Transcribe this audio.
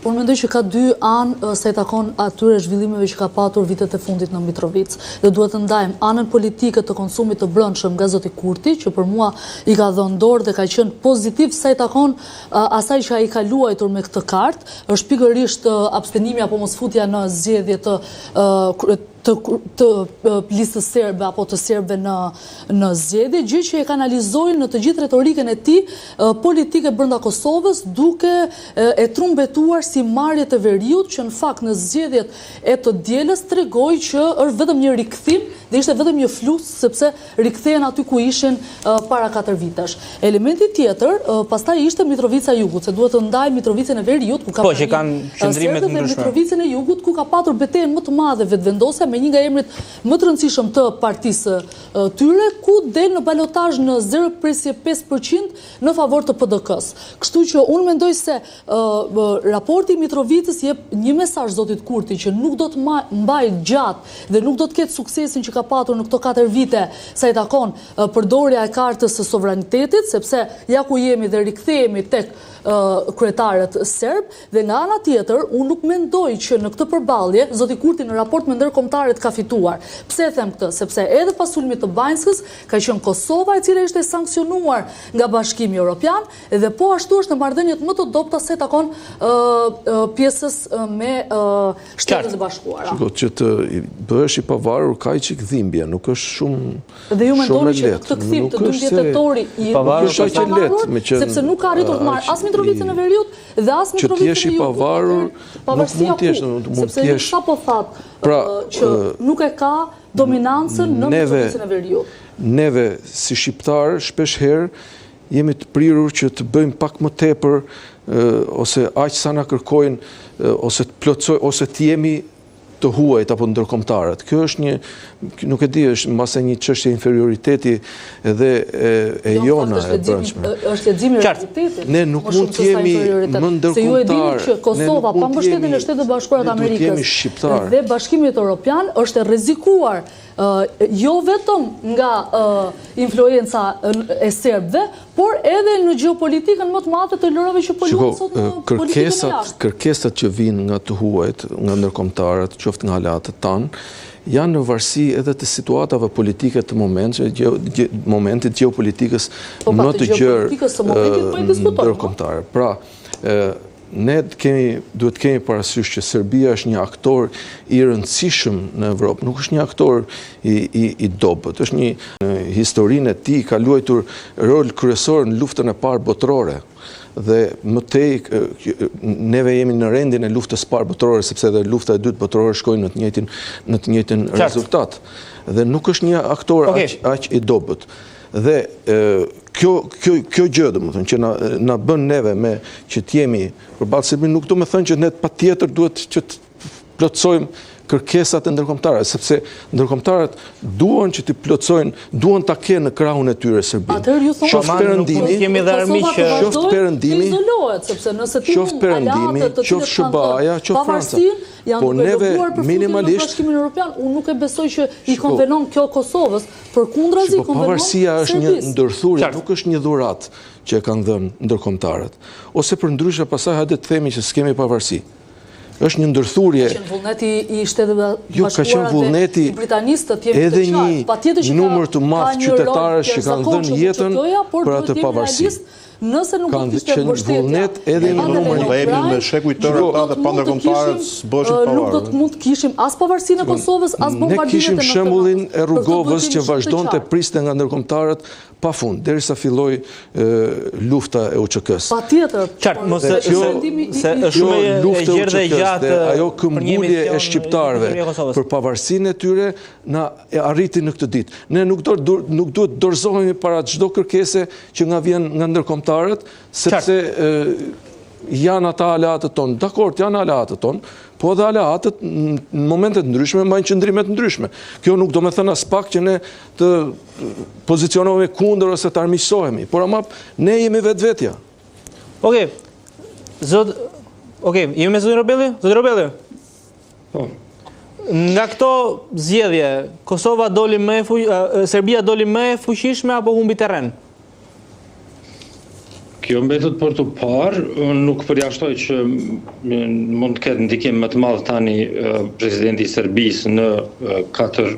Unë mendoj që ka dy anë sa i takon atyre zhvillimeve që ka patur vitet e fundit në Mitrovic. Dhe duhet të ndajmë anën politike të konsumit të brendshëm nga zoti Kurti, që për mua i ka dhënë dorë dhe ka qenë pozitiv sa i takon asaj që ai ka luajtur me këtë kartë, është pikërisht abstenimi apo mosfutja në zgjedhje të listës serbe apo të serbe në zgjedhje, gjë që e kanalizojnë në të gjithë retorikën e tij politike brenda Kosovës, duke e trumbetuar si marrje të veriut, që në fakt në zgjedhjet e të dielës tregoi që është vetëm një rikthim dhe ishte vetëm një flus, sepse rikthehen aty ku ishin para 4 vitesh. Elementi tjetër, pastaj ishte Mitrovica e Jugut, se duhet të ndaj Mitrovicën e Veriut, ku ka që kanë qëndrime të ndryshme. Mitrovicën e Jugut, ku ka patur betejën më të madhe vetvendose me një nga emrit më të rëndësishëm të partisë tyre, ku del në balotazh në 0.5% në favor të PDK-s. Kështu që unë mendoj se raporti i Mitrovicës jep një mesazh zotit Kurti që nuk do të mbajë gjatë dhe nuk do të ketë suksesin që ka patur në këto 4 vite sa i takon përdorja e kartës së sovranitetit, sepse ja ku jemi dhe rikthehemi tek kryetarët serb, dhe nga ana tjetër unë nuk mendoj që në këtë përballje zoti Kurti në raport me ndërkombëtarët ka fituar. Pse e them këtë? Sepse edhe pas sulmit të Banjskës ka qenë Kosova e cila ishte sankcionuar nga Bashkimi Evropian, dhe po ashtu është në marrëdhëniet më të dobta se takon pjesës me Shtetet e Bashkuara. Shiko, që të bëhesh i pavarur ka çik dhimbje, nuk është shumë. Dhe ju mendoni që këtë kthim të 12 tetori i pavarur, sepse nuk ka arritur të marrë as Mitrovicën e Veriut dhe as Mitrovicën e Jugut. Që ti i pavarur, nuk mund të jesh, sepse ju sapo thatë që nuk e ka dominancën në Mitrovicën e Veriut. Neve si shqiptarë shpesh herë jemi të prirur që të bëjmë pak më tepër ose aq sa na kërkojnë ose të plotësoj ose të jemi të huajt apo ndërkombëtarët. Kjo është një, nuk e di, është mbase një çështje inferioriteti edhe e jona e brendshme. Është leximi i realitetit. Ne nuk mund të jemi më ndërkombëtar. Se ju e dini që Kosova pa mbështetjen e Shtetit të Bashkuar të Amerikës dhe Bashkimit Evropian është rrezikuar jo vetëm nga influenca e serbëve, por edhe në gjeopolitikën më të madhe të lërave që po luajnë sot në politikën e jashtë. Kërkesat që vinë nga të huajt, nga ndërkombëtarët, qoftë nga aleatët tanë, janë në varësi edhe të situatave politike të momentit gjeopolitikës më të gjerë ndërkombëtare. Pra, ne duhet kemi parasysh që Serbia është një aktor i rëndësishëm në Evropë, nuk është një aktor i dobët, është një historinë e tij ka luajtur rol kryesor në luftën e parë botërore. Dhe më tej neve jemi në rendin e luftës parë botërore, sepse edhe lufta e dytë botërore shkojnë në të njëjtin rezultat. Dhe nuk është një aktor aq i dobët. Dhe kjo gjë, domethënë, që na bën neve me që të jemi përballë Serbisë, nuk do të thënë që ne patjetër duhet që të plotësojmë kërkesat e ndërkombëtarëve, sepse ndërkombëtarët duan që të plotësojnë, duan ta kenë në krahun e tyre Serbinë. Qoftë perëndimi, qoftë perëndimi, qoftë perëndimi, qoftë SBA-ja, qoftë Franca. Po neve minimalisht Bashkimin Evropian, unë nuk e besoj që i konvenon kjo Kosovës, përkundrazi konvenon pavarësia është një ndërthurje, nuk është një dhuratë që e kanë dhënë ndërkombëtarët. Ose përndryshe pastaj hajde të themi që s'kemi pavarësi. Është një ndërthurje. Ka qenë vullneti i Shteteve Bashkuara dhe i Britanisë të jemi të qartë. Edhe një numër të madh qytetarësh që kanë dhënë jetën për atë pavarësi. Nëse nuk do të kishte vullnet edhe një numër të jepnin me shekuj tërë ata dhe pandërkombëtarët bëheshin pavarur. Nuk do të mund të kishim as pavarësinë e Kosovës, as bombardimet. Ne kishim shembullin e Rrugovës që vazhdonte priste nga ndërkombëtarët pafund, derisa filloi lufta e UÇK-s. Patjetër. Qartë, mos se është shumë e gjerë dhe gjatë ajo këmbgulje e shqiptarëve për pavarësinë e tyre na arriti në këtë ditë. Ne nuk duhet dorëzohemi para çdo kërkese që nga vjen nga ndërkombëtarët, sepse janë ata aleatët tonë. Dakord, janë aleatët tonë, po edhe aleatët në momentet ndryshme mbajnë qëndrime të ndryshme. Kjo nuk do me thënë as pak që ne të pozicionohemi kundër ose të armiqësohemi, por ama ne jemi vetvetja. Okej, jemi me zotin Robelli? Zotin Robelli? Nga këto zgjedhje, Serbia doli më e fuqishme apo humbi terren? Kjo mbetet për të parë, nuk përjashtoj që mund të ketë ndikim më të madh tani presidenti i Serbisë në 4